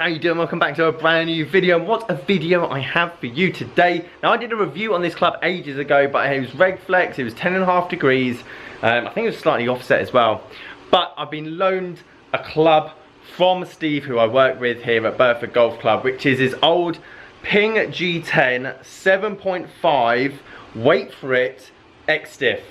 how you doing? Welcome back to a brand new video. And what a video I have for you today. Now I did a review on this club ages ago, but it was reg flex, it was 10.5 degrees. I think it was slightly offset as well. But I've been loaned a club from Steve, who I work with here at Burford Golf Club, which is his old Ping G10 7.5, wait for it, X-Stiff,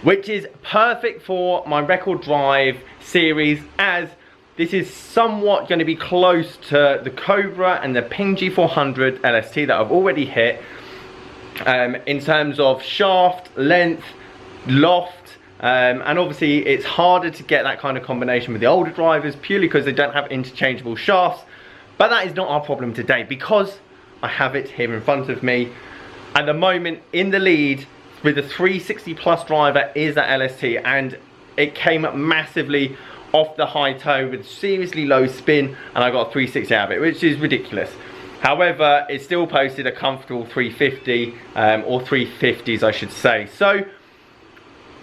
which is perfect for my record drive series, as this is somewhat going to be close to the Cobra and the Ping G400 LST that I've already hit in terms of shaft, length, loft, and obviously it's harder to get that kind of combination with the older drivers purely because they don't have interchangeable shafts. But that is not our problem today, because I have it here in front of me. At the moment in the lead with the 360 plus driver is that LST, and it came up massively off the high toe with seriously low spin, and I got a 360 out of it, which is ridiculous. However, it still posted a comfortable 350 or 350s I should say. So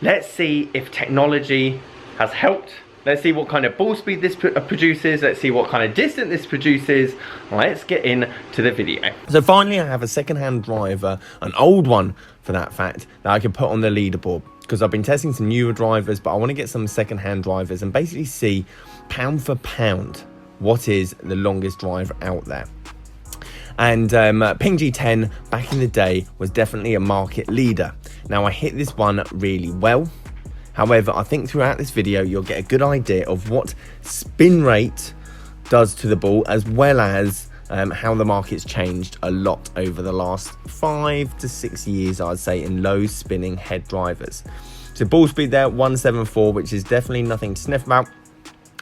let's see if technology has helped. Let's see what kind of ball speed this produces. Let's see what kind of distance this produces. Let's get into the video. So finally I have a second-hand driver, an old one for that fact, that I can put on the leaderboard, because I've been testing some newer drivers, but I want to get some second-hand drivers and basically see pound for pound what is the longest driver out there. And Ping G10 back in the day was definitely a market leader. Now I hit this one really well. However, I think throughout this video you'll get a good idea of what spin rate does to the ball, as well as how the market's changed a lot over the last 5 to 6 years, I'd say, in low spinning head drivers. So ball speed there 174, which is definitely nothing to sniff about.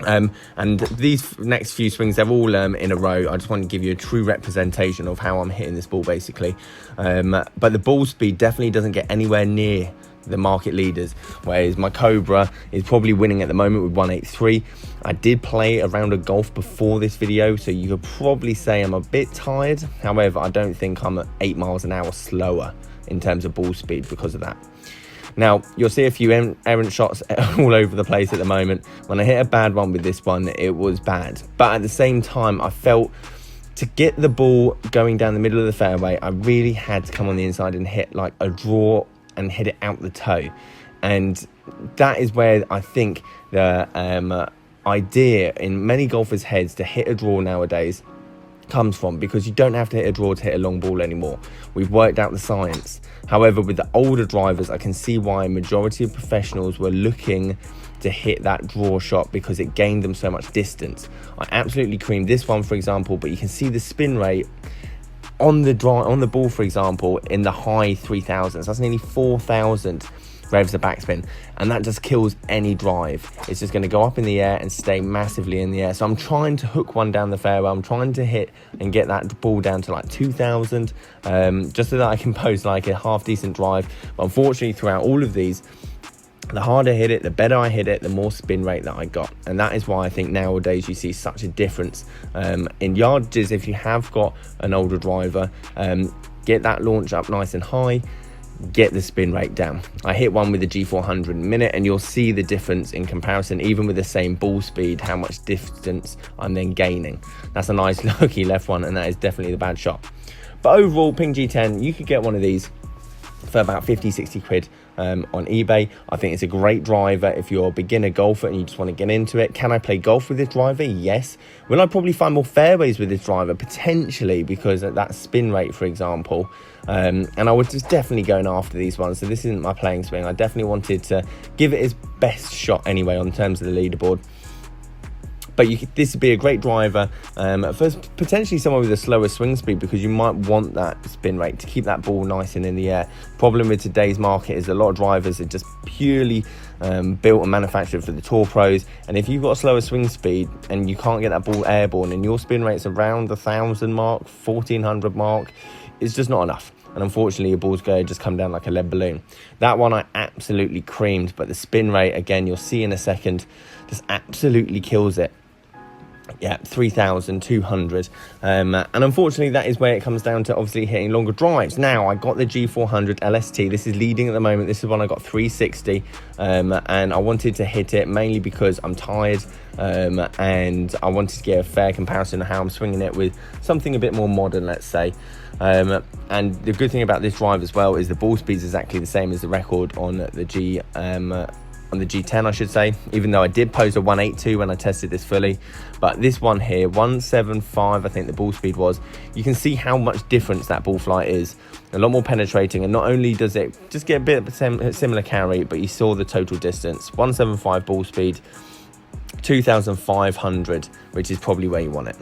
And these next few swings, they're all in a row. I just want to give you a true representation of how I'm hitting this ball basically. But the ball speed definitely doesn't get anywhere near the market leaders, whereas my Cobra is probably winning at the moment with 183. I did play a round of golf before this video, so you could probably say I'm a bit tired. However, I don't think I'm at 8 miles an hour slower in terms of ball speed because of that. Now you'll see a few errant shots all over the place at the moment. When I hit a bad one with this one, it was bad, but at the same time I felt to get the ball going down the middle of the fairway, I really had to come on the inside and hit like a draw and hit it out the toe. And that is where I think the idea in many golfers' heads to hit a draw nowadays comes from, because you don't have to hit a draw to hit a long ball anymore. We've worked out the science. However, with the older drivers, I can see why a majority of professionals were looking to hit that draw shot, because it gained them so much distance. I absolutely creamed this one, for example, but you can see the spin rate on the ball, for example, in the high 3000s. That's nearly 4000 revs of backspin, and that just kills any drive. It's just going to go up in the air and stay massively in the air. So I'm trying to hook one down the fairway. I'm trying to hit and get that ball down to like 2000, just so that I can post like a half decent drive. But unfortunately, throughout all of these, the harder I hit it, the better I hit it, the more spin rate that I got. And that is why I think nowadays you see such a difference in yardages. If you have got an older driver, get that launch up nice and high, get the spin rate down. I hit one with the G400 in a minute, and you'll see the difference in comparison, even with the same ball speed, how much distance I'm then gaining. That's a nice lucky left one, and that is definitely the bad shot. But overall, Ping G10, you could get one of these for about 50-60 quid on eBay. I think it's a great driver if you're a beginner golfer and you just want to get into it. Can I play golf with this driver? Yes. Will I probably find more fairways with this driver? Potentially, because at that spin rate, for example. And I was just definitely going after these ones, so this isn't my playing swing. I definitely wanted to give it its best shot anyway on terms of the leaderboard. But this would be a great driver for potentially someone with a slower swing speed, because you might want that spin rate to keep that ball nice and in the air. Problem with today's market is a lot of drivers are just purely built and manufactured for the tour pros, and if you've got a slower swing speed and you can't get that ball airborne and your spin rate's around the 1000 mark, 1400 mark, it's just not enough. And unfortunately your ball's going to just come down like a lead balloon. That one I absolutely creamed, but the spin rate, again, you'll see in a second, just absolutely kills it. Yeah, 3,200. And unfortunately, that is where it comes down to obviously hitting longer drives. Now, I got the G400 LST. This is leading at the moment. This is one I got 360. And I wanted to hit it mainly because I'm tired. And I wanted to get a fair comparison of how I'm swinging it with something a bit more modern, let's say. And the good thing about this drive as well is the ball speed is exactly the same as the record on the G10, I should say, even though I did post a 182 when I tested this fully. But this one here, 175, I think the ball speed was. You can see how much difference that ball flight is. A lot more penetrating, and not only does it just get a bit of a similar carry, but you saw the total distance. 175 ball speed, 2,500, which is probably where you want it.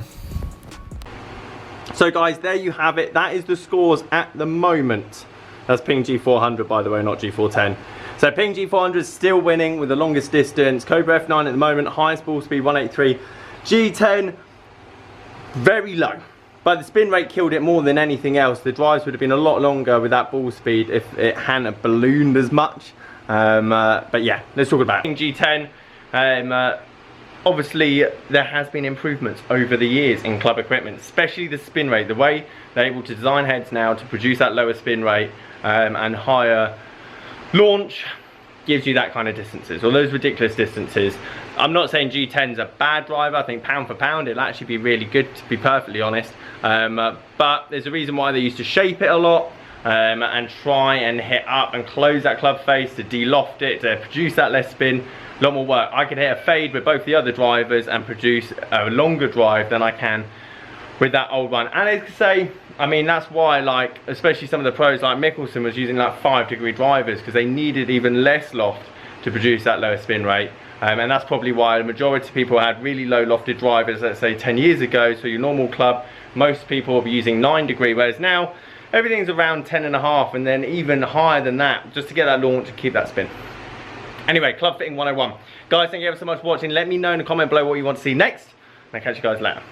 So guys, there you have it. That is the scores at the moment. That's Ping G400, by the way, not G410. So Ping G400 is still winning with the longest distance. Cobra F9 at the moment, highest ball speed 183. G10, very low. But the spin rate killed it more than anything else. The drives would have been a lot longer with that ball speed if it hadn't ballooned as much. But yeah, let's talk about Ping G10. Obviously, there has been improvements over the years in club equipment, especially the spin rate. The way they're able to design heads now to produce that lower spin rate and higher launch gives you that kind of distances, or those ridiculous distances. I'm not saying G10's a bad driver. I think pound for pound it'll actually be really good, to be perfectly honest. But there's a reason why they used to shape it a lot and try and hit up and close that club face to de-loft it, to produce that less spin. A lot more work. I could hit a fade with both the other drivers and produce a longer drive than I can with that old one. And I say, I mean, that's why, like, especially some of the pros like Mickelson was using like 5-degree drivers, because they needed even less loft to produce that lower spin rate. And that's probably why the majority of people had really low lofted drivers, let's say 10 years ago. So your normal club, most people will be using 9-degree, whereas now everything's around 10.5 and then even higher than that, just to get that launch and keep that spin. Anyway, club fitting 101. Guys, thank you ever so much for watching. Let me know in the comment below what you want to see next, and I'll catch you guys later.